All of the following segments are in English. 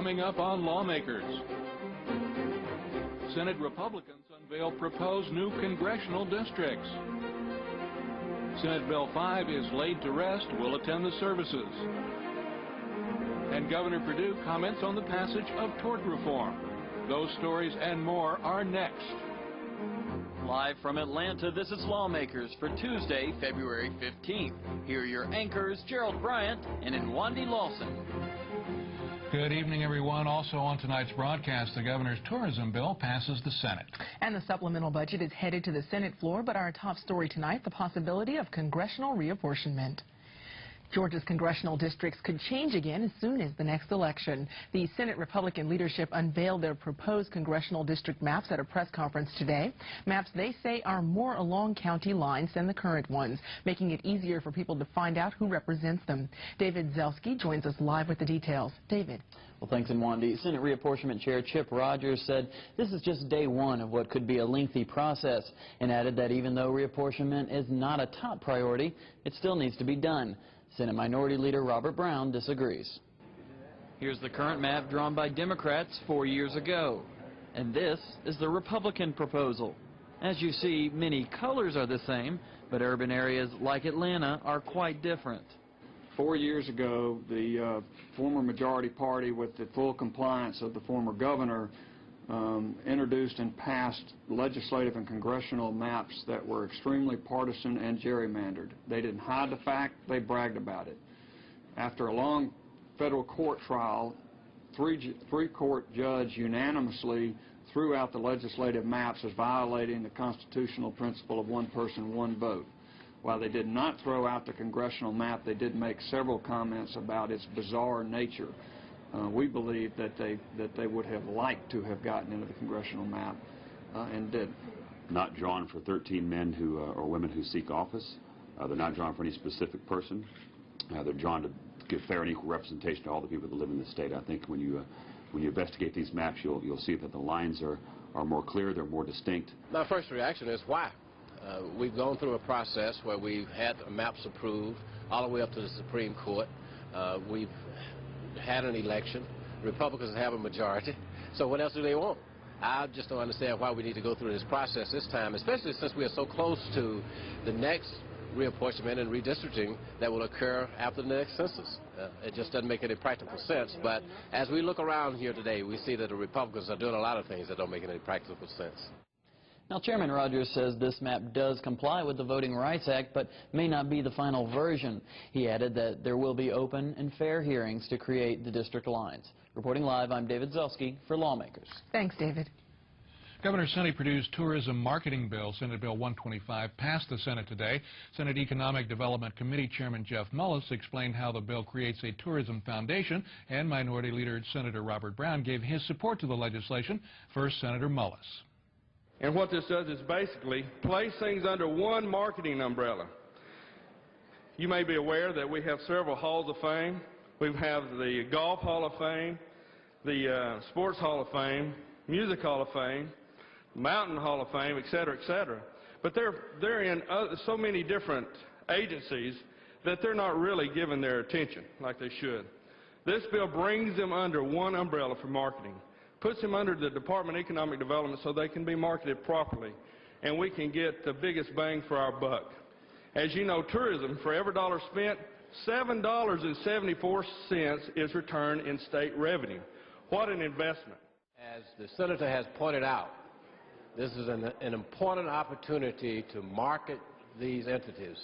coming up on Lawmakers. Senate Republicans unveil proposed new congressional districts. Senate Bill 5 is laid to rest, will attend the services. And Governor Perdue comments on the passage of tort reform. Those stories and more are next. Live from Atlanta, this is Lawmakers for Tuesday, February 15th. Here are your anchors, Gerald Bryant and Nwandi Lawson. Good evening, everyone. Also on tonight's broadcast, the governor's tourism bill passes the Senate. And the supplemental budget is headed to the Senate floor, but our top story tonight, the possibility of congressional reapportionment. Georgia's congressional districts could change again as soon as the next election. The Senate Republican leadership unveiled their proposed congressional district maps at a press conference today. Maps they say are more along county lines than the current ones, making it easier for people to find out who represents them. David Zelski joins us live with the details. David. Well, thanks, Nwandi. Senate Reapportionment Chair Chip Rogers said this is just day one of what could be a lengthy process, and added that even though reapportionment is not a top priority, it still needs to be done. Senate Minority Leader Robert Brown disagrees. Here's the current map drawn by Democrats 4 years ago. And this is the Republican proposal. As you see, many colors are the same, but urban areas like Atlanta are quite different. 4 years ago, the former majority party, with the full compliance of the former governor, introduced and passed legislative and congressional maps that were extremely partisan and gerrymandered. They didn't hide the fact, they bragged about it. After a long federal court trial, three-court judge unanimously threw out the legislative maps as violating the constitutional principle of one person, one vote. While they did not throw out the congressional map, they did make several comments about its bizarre nature. We believe that they would have liked to have gotten into the congressional map and didn't. Not drawn for 13 men who or women who seek office. They're not drawn for any specific person. They're drawn to give fair and equal representation to all the people that live in the state. I think when you investigate these maps, you'll see that the lines are more clear, they're more distinct. My first reaction is why? We've gone through a process where we've had maps approved all the way up to the Supreme Court. We've had an election. Republicans have a majority. So what else do they want? I just don't understand why we need to go through this process this time, especially since we are so close to the next reapportionment and redistricting that will occur after the next census. It just doesn't make any practical sense. But as we look around here today, we see that the Republicans are doing a lot of things that don't make any practical sense. Now, Chairman Rogers says this map does comply with the Voting Rights Act, but may not be the final version. He added that there will be open and fair hearings to create the district lines. Reporting live, I'm David Zelski for Lawmakers. Thanks, David. Governor Sonny Perdue's tourism marketing bill, Senate Bill 125, passed the Senate today. Senate Economic Development Committee Chairman Jeff Mullis explained how the bill creates a tourism foundation, and Minority Leader Senator Robert Brown gave his support to the legislation. First, Senator Mullis. And what this does is basically place things under one marketing umbrella. You may be aware that we have several halls of fame. We have the Golf Hall of Fame, the Sports Hall of Fame, Music Hall of Fame, Mountain Hall of Fame, et cetera, et cetera. But they're in so many different agencies that they're not really given their attention like they should. This bill brings them under one umbrella for marketing, puts them under the Department of Economic Development so they can be marketed properly, and we can get the biggest bang for our buck. As you know, tourism, for every dollar spent, $7.74 is returned in state revenue. What an investment. As the senator has pointed out, this is an important opportunity to market these entities.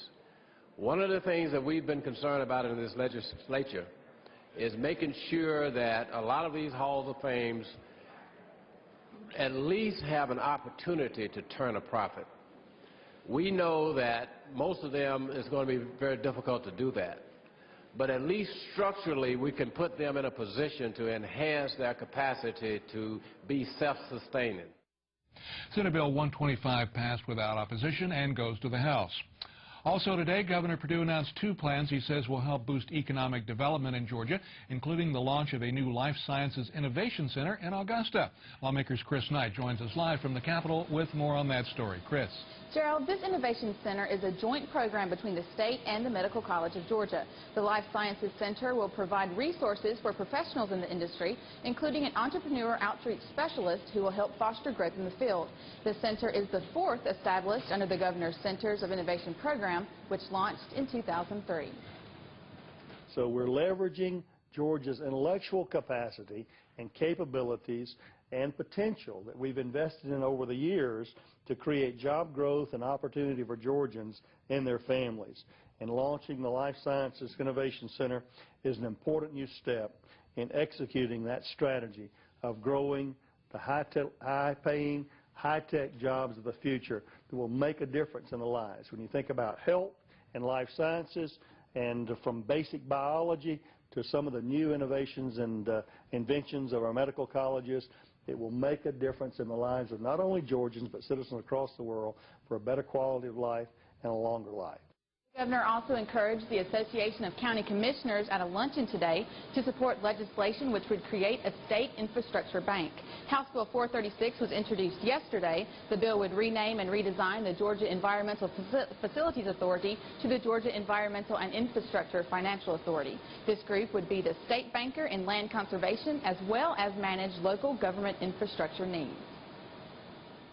One of the things that we've been concerned about in this legislature is making sure that a lot of these halls of fame at least have an opportunity to turn a profit. We know that most of them is going to be very difficult to do that. But at least structurally, we can put them in a position to enhance their capacity to be self-sustaining. Senate Bill 125 passed without opposition and goes to the House. Also today, Governor Perdue announced 2 plans he says will help boost economic development in Georgia, including the launch of a new Life Sciences Innovation Center in Augusta. Lawmakers Chris Knight joins us live from the Capitol with more on that story. Chris. Gerald, this Innovation Center is a joint program between the state and the Medical College of Georgia. The Life Sciences Center will provide resources for professionals in the industry, including an entrepreneur outreach specialist who will help foster growth in the field. The center is the 4th established under the Governor's Centers of Innovation program, which launched in 2003. So we're leveraging Georgia's intellectual capacity and capabilities and potential that we've invested in over the years to create job growth and opportunity for Georgians and their families. And launching the Life Sciences Innovation Center is an important new step in executing that strategy of growing the high-paying, high-tech jobs of the future that will make a difference in the lives. When you think about health and life sciences, and from basic biology to some of the new innovations and inventions of our medical colleges, it will make a difference in the lives of not only Georgians but citizens across the world for a better quality of life and a longer life. The governor also encouraged the Association of County Commissioners at a luncheon today to support legislation which would create a state infrastructure bank. House Bill 436 was introduced yesterday. The bill would rename and redesign the Georgia Environmental Facilities Authority to the Georgia Environmental and Infrastructure Financial Authority. This group would be the state banker in land conservation as well as manage local government infrastructure needs.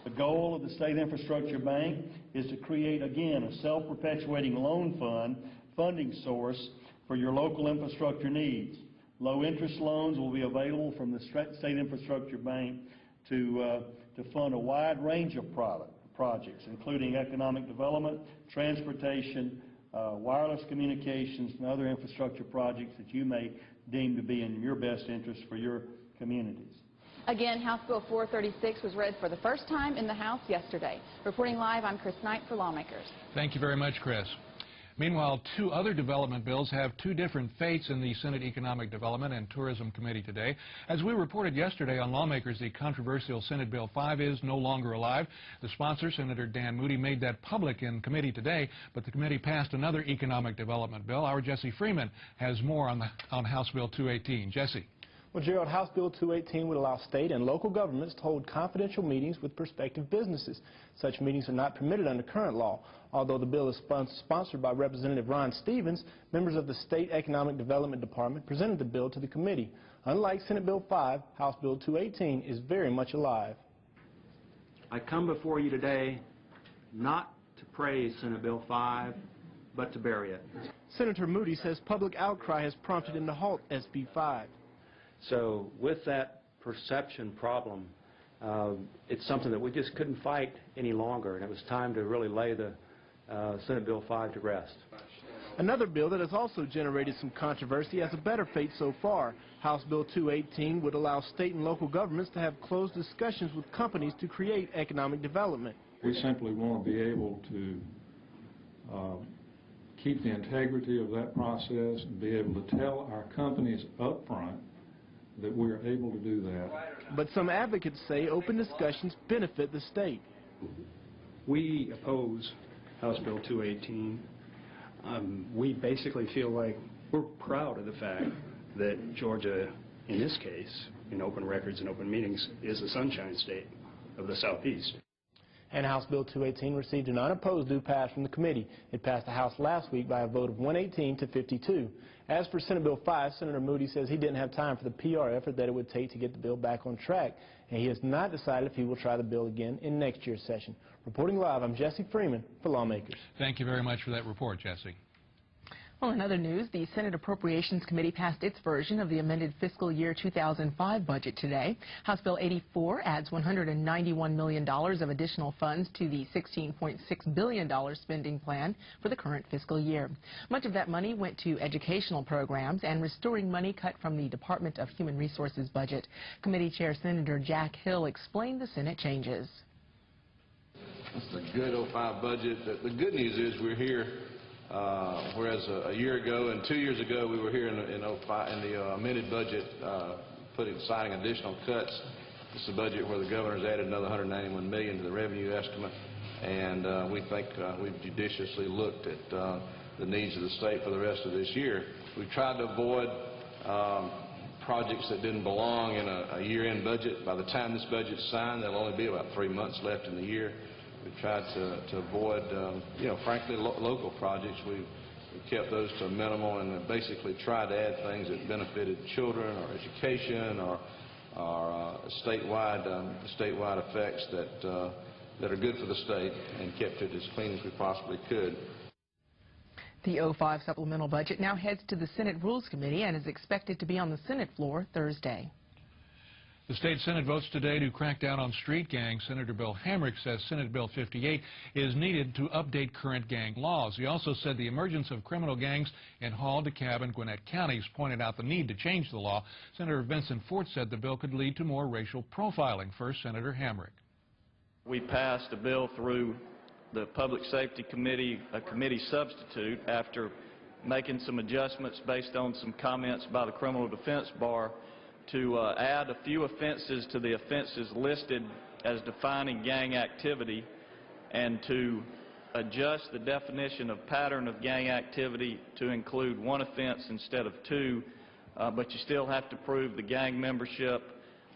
The goal of the State Infrastructure Bank is to create, again, a self-perpetuating loan funding source for your local infrastructure needs. Low-interest loans will be available from the State Infrastructure Bank to fund a wide range of projects, including economic development, transportation, wireless communications, and other infrastructure projects that you may deem to be in your best interest for your communities. Again, House Bill 436 was read for the first time in the House yesterday. Reporting live, I'm Chris Knight for Lawmakers. Thank you very much, Chris. Meanwhile, 2 other development bills have 2 different fates in the Senate Economic Development and Tourism Committee today. As we reported yesterday on Lawmakers, the controversial Senate Bill 5 is no longer alive. The sponsor, Senator Dan Moody, made that public in committee today, but the committee passed another economic development bill. Our Jesse Freeman has more on House Bill 218. Jesse. Well, Gerald, House Bill 218 would allow state and local governments to hold confidential meetings with prospective businesses. Such meetings are not permitted under current law. Although the bill is sponsored by Representative Ron Stevens, members of the State Economic Development Department presented the bill to the committee. Unlike Senate Bill 5, House Bill 218 is very much alive. I come before you today not to praise Senate Bill 5, but to bury it. Senator Moody says public outcry has prompted him to halt SB 5. So with that perception problem, it's something that we just couldn't fight any longer, and it was time to really lay the Senate Bill 5 to rest. Another bill that has also generated some controversy has a better fate so far. House Bill 218 would allow state and local governments to have closed discussions with companies to create economic development. We simply want to be able to keep the integrity of that process and be able to tell our companies up front that we are able to do that. But some advocates say open discussions benefit the state. We oppose House Bill 218. We basically feel like we're proud of the fact that Georgia, in this case, in open records and open meetings, is the Sunshine State of the Southeast. And House Bill 218 received an unopposed do pass from the committee. It passed the House last week by a vote of 118 to 52. As for Senate Bill 5, Senator Moody says he didn't have time for the PR effort that it would take to get the bill back on track, and he has not decided if he will try the bill again in next year's session. Reporting live, I'm Jesse Freeman for Lawmakers. Thank you very much for that report, Jesse. Well, in other news, the Senate Appropriations Committee passed its version of the amended fiscal year 2005 budget today. House Bill 84 adds $191 million of additional funds to the $16.6 billion spending plan for the current fiscal year. Much of that money went to educational programs and restoring money cut from the Department of Human Resources budget. Committee Chair Senator Jack Hill explained the Senate changes. It's a good 05 budget. The good news is we're here. Whereas a year ago and 2 years ago we were here in the amended budget citing additional cuts. This is a budget where the governor's added another $191 million to the revenue estimate, and we think we've judiciously looked at the needs of the state for the rest of this year. We've tried to avoid projects that didn't belong in a year-end budget. By the time this budget's signed, there'll only be about 3 months left in the year. We've tried to avoid, frankly, local projects. We've kept those to a minimal and basically tried to add things that benefited children or education or statewide effects that are good for the state, and kept it as clean as we possibly could. The 05 supplemental budget now heads to the Senate Rules Committee and is expected to be on the Senate floor Thursday. The state Senate votes today to crack down on street gangs. Senator Bill Hamrick says Senate Bill 58 is needed to update current gang laws. He also said the emergence of criminal gangs in Hall, DeKalb, and Gwinnett counties pointed out the need to change the law. Senator Vincent Fort said the bill could lead to more racial profiling. First, Senator Hamrick. We passed a bill through the Public Safety Committee, a committee substitute, after making some adjustments based on some comments by the Criminal Defense Bar, to add a few offenses to the offenses listed as defining gang activity, and to adjust the definition of pattern of gang activity to include one offense instead of two, but you still have to prove the gang membership,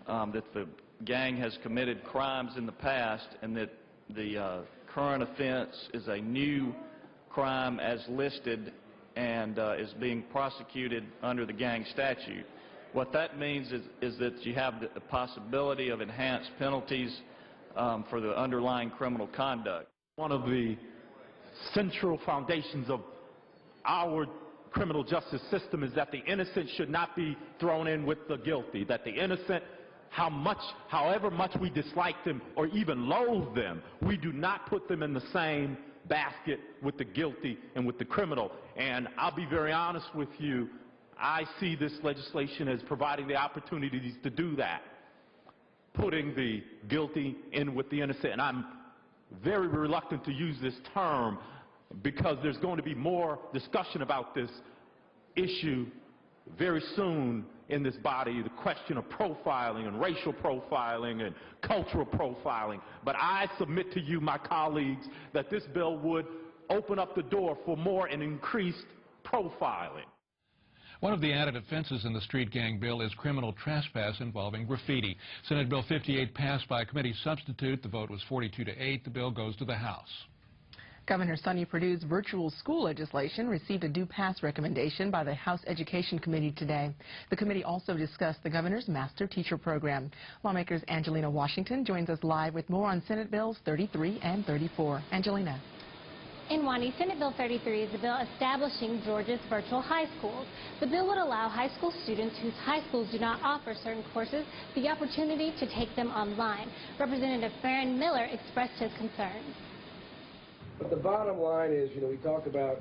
that the gang has committed crimes in the past, and that the current offense is a new crime as listed and is being prosecuted under the gang statute. What that means is that you have the possibility of enhanced penalties for the underlying criminal conduct. One of the central foundations of our criminal justice system is that the innocent should not be thrown in with the guilty, that the innocent, however much we dislike them or even loathe them, we do not put them in the same basket with the guilty and with the criminal. And I'll be very honest with you, I see this legislation as providing the opportunities to do that, putting the guilty in with the innocent. And I'm very reluctant to use this term because there's going to be more discussion about this issue very soon in this body, the question of profiling and racial profiling and cultural profiling. But I submit to you, my colleagues, that this bill would open up the door for more and increased profiling. One of the added offenses in the street gang bill is criminal trespass involving graffiti. Senate Bill 58 passed by committee substitute. The vote was 42-8. The bill goes to the House. Governor Sonny Perdue's virtual school legislation received a due pass recommendation by the House Education Committee today. The committee also discussed the governor's master teacher program. Lawmakers Angelina Washington joins us live with more on Senate Bills 33 and 34. Angelina. In Wani, Senate Bill 33 is a bill establishing Georgia's virtual high schools. The bill would allow high school students whose high schools do not offer certain courses the opportunity to take them online. Representative Farron Miller expressed his concerns. But the bottom line is, we talk about,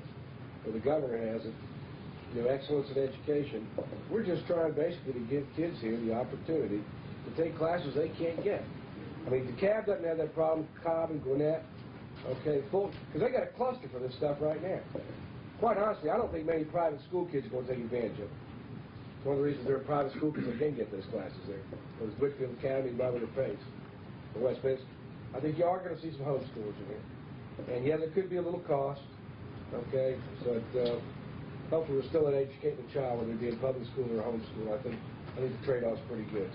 or the governor has it, excellence in education. We're just trying basically to give kids here the opportunity to take classes they can't get. I mean, DeKalb doesn't have that problem, Cobb and Gwinnett. Okay, because they got a cluster for this stuff right now. Quite honestly, I don't think many private school kids are going to take advantage of it. It's one of the reasons there are private school kids that can get those classes there. There's Whitfield County, Mother Pace, or Westminster. I think you are going to see some homeschoolers in here. And yeah, there could be a little cost, okay, but hopefully we're still educating the child, whether it be in public school or homeschool. I think the trade-off's pretty good.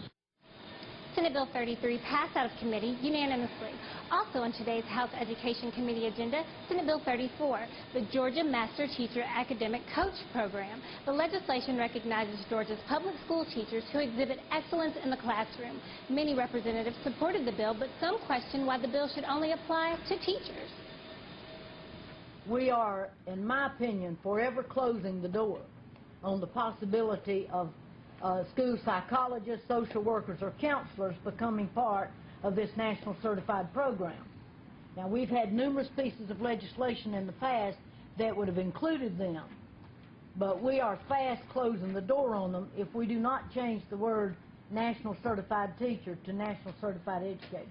Senate Bill 33 passed out of committee unanimously. Also on today's House Education Committee agenda, Senate Bill 34, the Georgia Master Teacher Academic Coach Program. The legislation recognizes Georgia's public school teachers who exhibit excellence in the classroom. Many representatives supported the bill, but some question why the bill should only apply to teachers. We are, in my opinion, forever closing the door on the possibility of school psychologists, social workers, or counselors becoming part of this national certified program. Now, we've had numerous pieces of legislation in the past that would have included them, but we are fast closing the door on them if we do not change the word national certified teacher to national certified educator.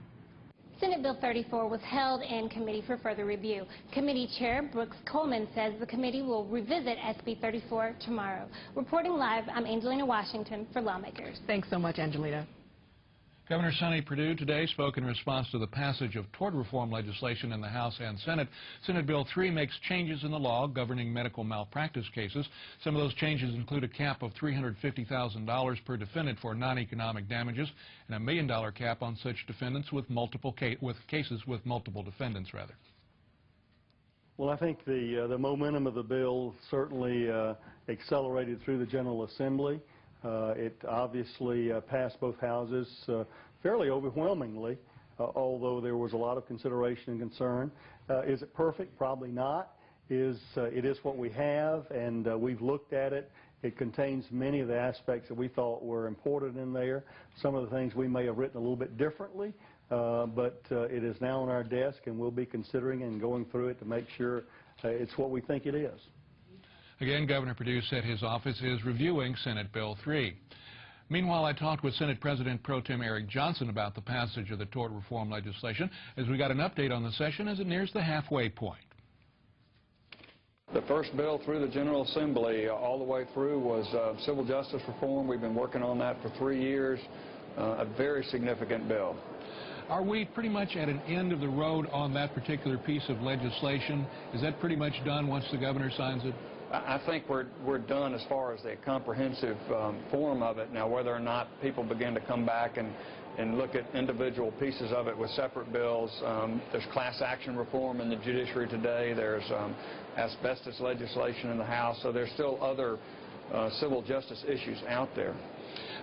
Senate Bill 34 was held in committee for further review. Committee Chair Brooks Coleman says the committee will revisit SB 34 tomorrow. Reporting live, I'm Angelina Washington for Lawmakers. Thanks so much, Angelina. Governor Sonny Perdue today spoke in response to the passage of tort reform legislation in the House and Senate. Senate Bill 3 makes changes in the law governing medical malpractice cases. Some of those changes include a cap of $350,000 per defendant for non-economic damages and a $1 million cap on such defendants with cases with multiple defendants, rather. Well, I think the momentum of the bill certainly accelerated through the General Assembly. It obviously passed both houses fairly overwhelmingly, although there was a lot of consideration and concern. Is it perfect? Probably not. It is what we have, and we've looked at it. It contains many of the aspects that we thought were important in there. Some of the things we may have written a little bit differently, but it is now on our desk, and we'll be considering and going through it to make sure it's what we think it is. Again, Governor Perdue said his office is reviewing Senate Bill 3. Meanwhile, I talked with Senate President Pro Tem Eric Johnson about the passage of the tort reform legislation as we got an update on the session as it nears the halfway point. The first bill through the General Assembly all the way through was civil justice reform. We've been working on that for 3 years, a very significant bill. Are we pretty much at an end of the road on that particular piece of legislation? Is that pretty much done once the governor signs it? I think we're done as far as the comprehensive form of it. Now, whether or not people begin to come back and look at individual pieces of it with separate bills, there's class action reform in the judiciary today. There's asbestos legislation in the House, so there's still other civil justice issues out there.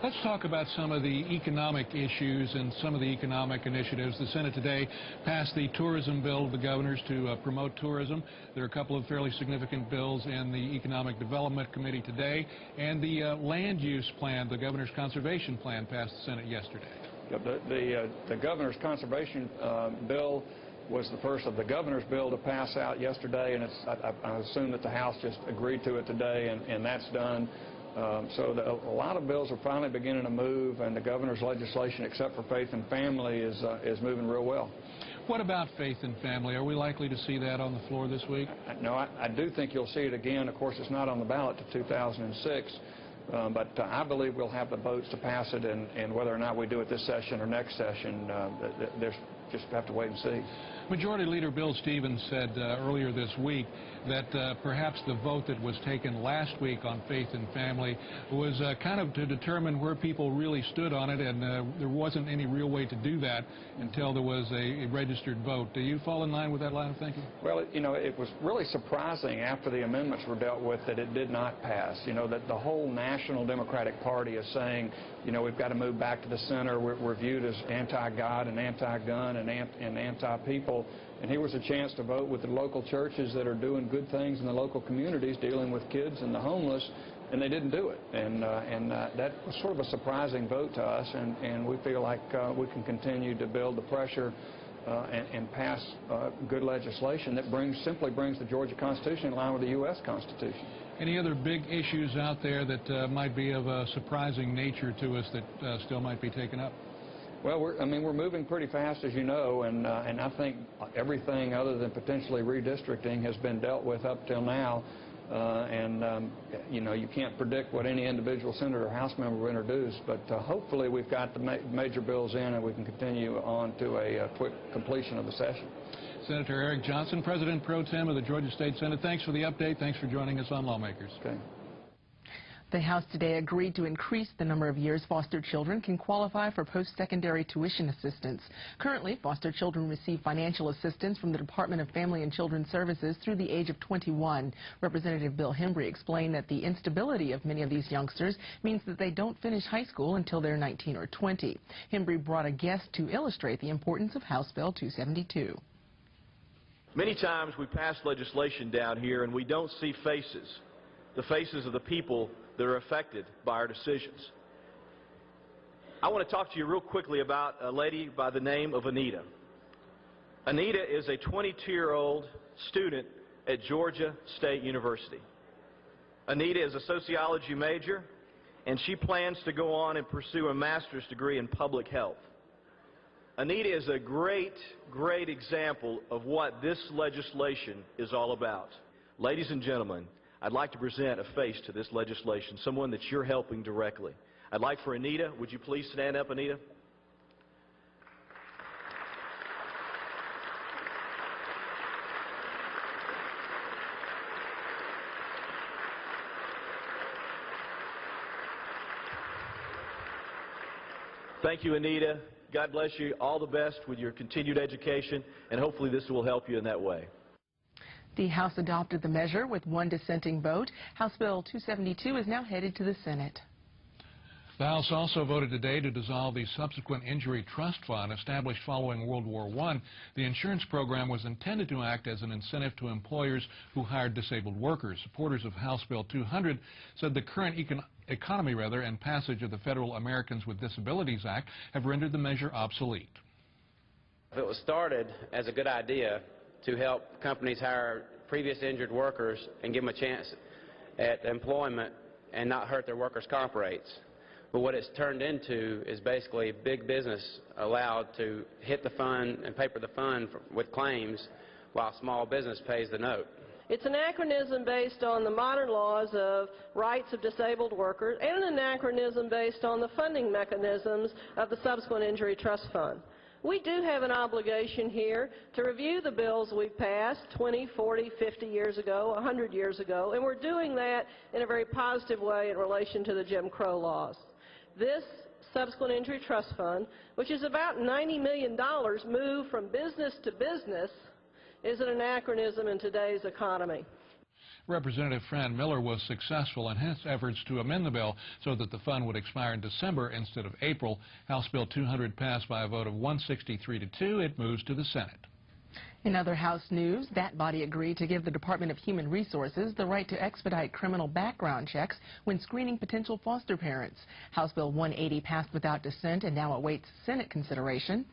Let's talk about some of the economic issues and some of the economic initiatives. The Senate today passed the tourism bill of the governors to promote tourism. There are a couple of fairly significant bills in the Economic Development Committee today, and the land use plan, the governor's conservation plan, passed the Senate yesterday. The governor's conservation bill was the first of the governor's bill to pass out yesterday, and I assume that the House just agreed to it today, and that's done. So a lot of bills are finally beginning to move, and the governor's legislation, except for faith and family, is moving real well. What about faith and family? Are we likely to see that on the floor this week? No, I do think you'll see it again. Of course, it's not on the ballot to 2006, but I believe we'll have the votes to pass it, and whether or not we do it this session or next session, there's just have to wait and see. Majority Leader Bill Stevens said earlier this week that perhaps the vote that was taken last week on faith and family was kind of to determine where people really stood on it, and there wasn't any real way to do that until there was a registered vote. Do you fall in line with that line of thinking? Well, you know, it was really surprising after the amendments were dealt with that it did not pass. You know, that the whole National Democratic Party is saying, you know, we've got to move back to the center. We're viewed as anti-God and anti-gun and anti-people. And here was a chance to vote with the local churches that are doing good things in the local communities, dealing with kids and the homeless, and they didn't do it. And that was sort of a surprising vote to us, and we feel like we can continue to build the pressure and pass good legislation that simply brings the Georgia Constitution in line with the U.S. Constitution. Any other big issues out there that might be of a surprising nature to us that still might be taken up? Well, we're moving pretty fast, as you know, and I think everything other than potentially redistricting has been dealt with up till now. You know, you can't predict what any individual senator or House member will introduce, but hopefully we've got the major bills in and we can continue on to a quick completion of the session. Senator Eric Johnson, President Pro Tem of the Georgia State Senate, thanks for the update. Thanks for joining us on Lawmakers. Okay. The House today agreed to increase the number of years foster children can qualify for post-secondary tuition assistance. Currently, foster children receive financial assistance from the Department of Family and Children's Services through the age of 21. Representative Bill Hembry explained that the instability of many of these youngsters means that they don't finish high school until they're 19 or 20. Hembry brought a guest to illustrate the importance of House Bill 272. Many times we pass legislation down here and we don't see faces, the faces of the people that are affected by our decisions. I want to talk to you real quickly about a lady by the name of Anita. Anita is a 22-year-old student at Georgia State University. Anita is a sociology major, and she plans to go on and pursue a master's degree in public health. Anita is a great example of what this legislation is all about. Ladies and gentlemen, I'd like to present a face to this legislation, someone that you're helping directly. I'd like for Anita, would you please stand up, Anita? Thank you, Anita. God bless you. All the best with your continued education, and hopefully this will help you in that way. The House adopted the measure with one dissenting vote. House Bill 272 is now headed to the Senate. The House also voted today to dissolve the Subsequent Injury Trust Fund established following World War I. The insurance program was intended to act as an incentive to employers who hired disabled workers. Supporters of House Bill 200 said the current economy and passage of the Federal Americans with Disabilities Act have rendered the measure obsolete. It was started as a good idea to help companies hire previous injured workers and give them a chance at employment and not hurt their workers' comp rates. But what it's turned into is basically big business allowed to hit the fund and paper the fund with claims while small business pays the note. It's an anachronism based on the modern laws of rights of disabled workers and an anachronism based on the funding mechanisms of the Subsequent Injury Trust Fund. We do have an obligation here to review the bills we've passed 20, 40, 50 years ago, 100 years ago, and we're doing that in a very positive way in relation to the Jim Crow laws. This Subsequent Injury Trust Fund, which is about $90 million moved from business to business, is an anachronism in today's economy. Representative Fran Miller was successful in his efforts to amend the bill so that the fund would expire in December instead of April. House Bill 200 passed by a vote of 163 to 2. It moves to the Senate. In other House news, that body agreed to give the Department of Human Resources the right to expedite criminal background checks when screening potential foster parents. House Bill 180 passed without dissent and now awaits Senate consideration.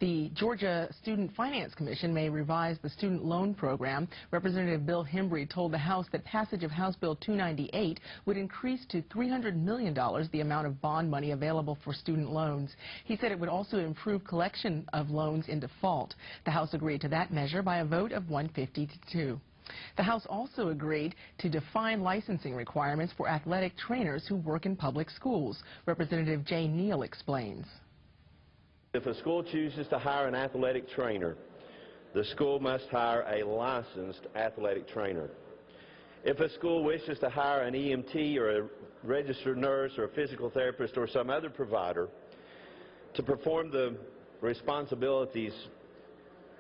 The Georgia Student Finance Commission may revise the student loan program. Representative Bill Hembry told the House that passage of House Bill 298 would increase to $300 million the amount of bond money available for student loans. He said it would also improve collection of loans in default. The House agreed to that measure by a vote of 150 to 2. The House also agreed to define licensing requirements for athletic trainers who work in public schools. Representative Jay Neal explains. If a school chooses to hire an athletic trainer, the school must hire a licensed athletic trainer. If a school wishes to hire an EMT or a registered nurse or a physical therapist or some other provider to perform the responsibilities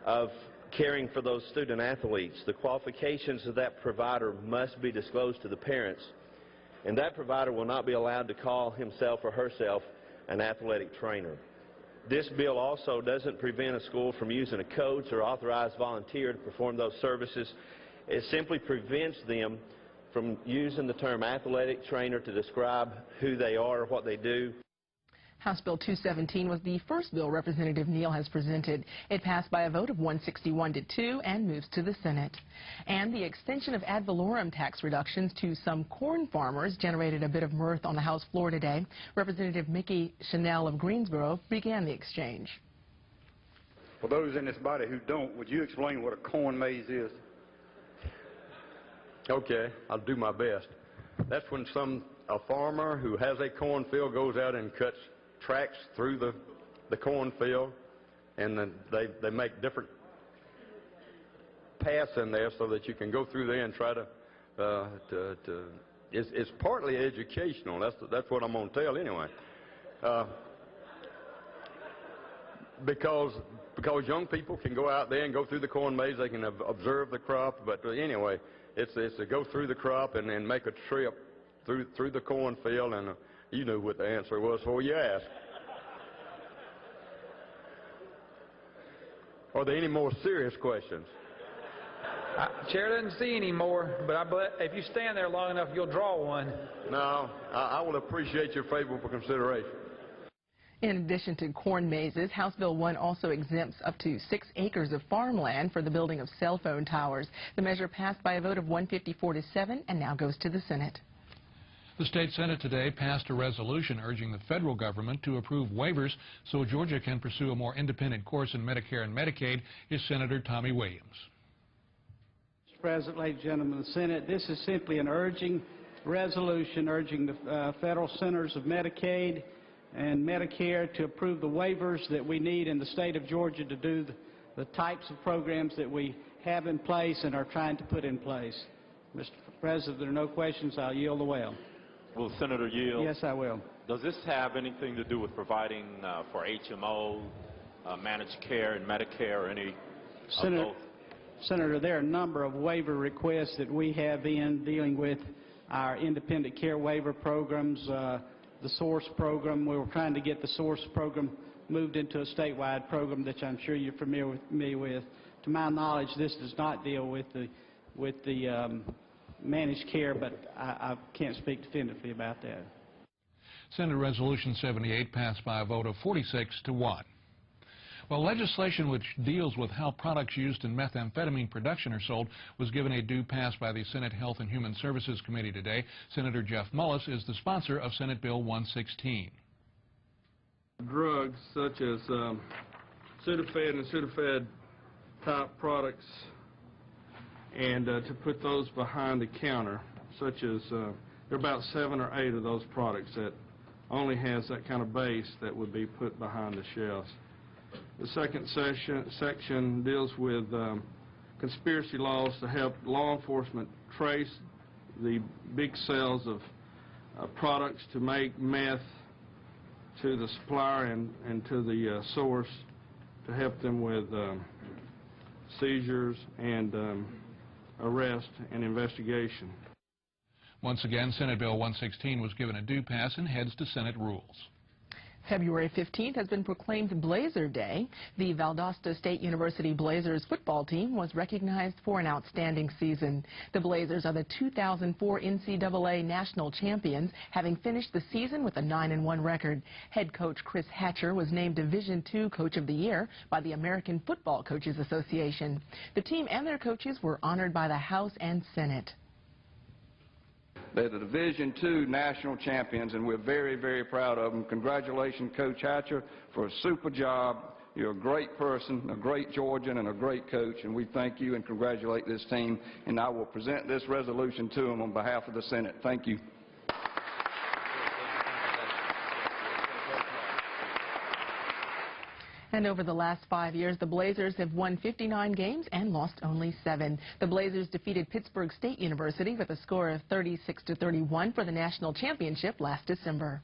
of caring for those student athletes, the qualifications of that provider must be disclosed to the parents, and that provider will not be allowed to call himself or herself an athletic trainer. This bill also doesn't prevent a school from using a coach or authorized volunteer to perform those services. It simply prevents them from using the term athletic trainer to describe who they are or what they do. House Bill 217 was the first bill Representative Neal has presented. It passed by a vote of 161 to 2 and moves to the Senate. And the extension of ad valorem tax reductions to some corn farmers generated a bit of mirth on the House floor today. Representative Mickey Chanel of Greensboro began the exchange. For those in this body who don't, would you explain what a corn maze is? Okay, I'll do my best. That's when a farmer who has a cornfield goes out and cuts tracks through the cornfield, and then they make different paths in there so that you can go through there and try to it's partly educational. That's what I'm going to tell anyway. Because young people can go out there and go through the corn maze, they can observe the crop, but anyway, it's to go through the crop and then make a trip through the cornfield, and you knew what the answer was before you asked. Are there any more serious questions? Chair doesn't see any more, but if you stand there long enough, you'll draw one. No, I will appreciate your favorable consideration. In addition to corn mazes, House Bill 1 also exempts up to 6 acres of farmland for the building of cell phone towers. The measure passed by a vote of 154 to 7 and now goes to the Senate. The state Senate today passed a resolution urging the federal government to approve waivers so Georgia can pursue a more independent course in Medicare and Medicaid. Is Senator Tommy Williams. Mr. President, ladies and gentlemen of the Senate, this is simply an resolution urging the federal centers of Medicaid and Medicare to approve the waivers that we need in the state of Georgia to do the types of programs that we have in place and are trying to put in place. Mr. President, if there are no questions, I'll yield the well. Will the Senator yield? Yes, I will. Does this have anything to do with providing for HMO, managed care, and Medicare, or any of those? Senator, there are a number of waiver requests that we have in dealing with our independent care waiver programs, the SOURCE program. We were trying to get the SOURCE program moved into a statewide program that I'm sure you're familiar with. To my knowledge, this does not deal with the managed care, but I can't speak definitively about that. Senate Resolution 78 passed by a vote of 46-1. Well, legislation which deals with how products used in methamphetamine production are sold was given a due pass by the Senate Health and Human Services Committee today. Senator Jeff Mullis is the sponsor of Senate Bill 116. Drugs such as Sudafed and Sudafed type products, and to put those behind the counter, such as there are about 7 or 8 of those products that only has that kind of base that would be put behind the shelves. The second section deals with conspiracy laws to help law enforcement trace the big sales of products to make meth to the supplier and to the source, to help them with seizures and arrest and investigation. Once again, Senate Bill 116 was given a due pass and heads to Senate rules. February 15th has been proclaimed Blazer Day. The Valdosta State University Blazers football team was recognized for an outstanding season. The Blazers are the 2004 NCAA national champions, having finished the season with a 9-1 record. Head coach Chris Hatcher was named Division II Coach of the Year by the American Football Coaches Association. The team and their coaches were honored by the House and Senate. They're the Division II national champions, and we're very, very proud of them. Congratulations, Coach Hatcher, for a super job. You're a great person, a great Georgian, and a great coach, and we thank you and congratulate this team. And I will present this resolution to them on behalf of the Senate. Thank you. And over the last 5 years, the Blazers have won 59 games and lost only 7. The Blazers defeated Pittsburgh State University with a score of 36-31 for the national championship last December.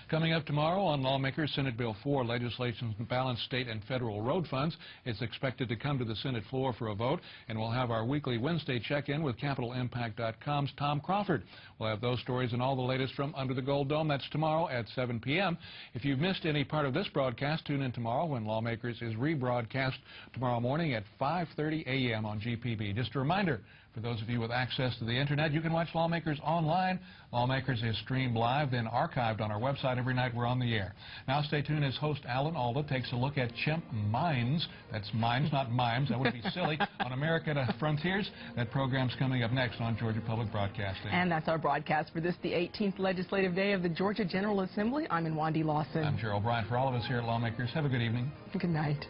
Coming up tomorrow on Lawmakers, Senate Bill 4, legislation to balance state and federal road funds. It's expected to come to the Senate floor for a vote, and we'll have our weekly Wednesday check-in with CapitolImpact.com's Tom Crawford. We'll have those stories and all the latest from Under the Gold Dome. That's tomorrow at 7 p.m. If you've missed any part of this broadcast, tune in tomorrow when Lawmakers is rebroadcast tomorrow morning at 5:30 a.m. on GPB. Just a reminder, for those of you with access to the Internet, you can watch Lawmakers online. Lawmakers is streamed live, then archived on our website every night we're on the air. Now stay tuned as host Alan Alda takes a look at chimp mines. That's mines, not mimes. That would be silly. On American Frontiers. That program's coming up next on Georgia Public Broadcasting. And that's our broadcast for this, the 18th legislative day of the Georgia General Assembly. I'm Nwandi Lawson. I'm Gerald Bryant. For all of us here at Lawmakers, have a good evening. Good night.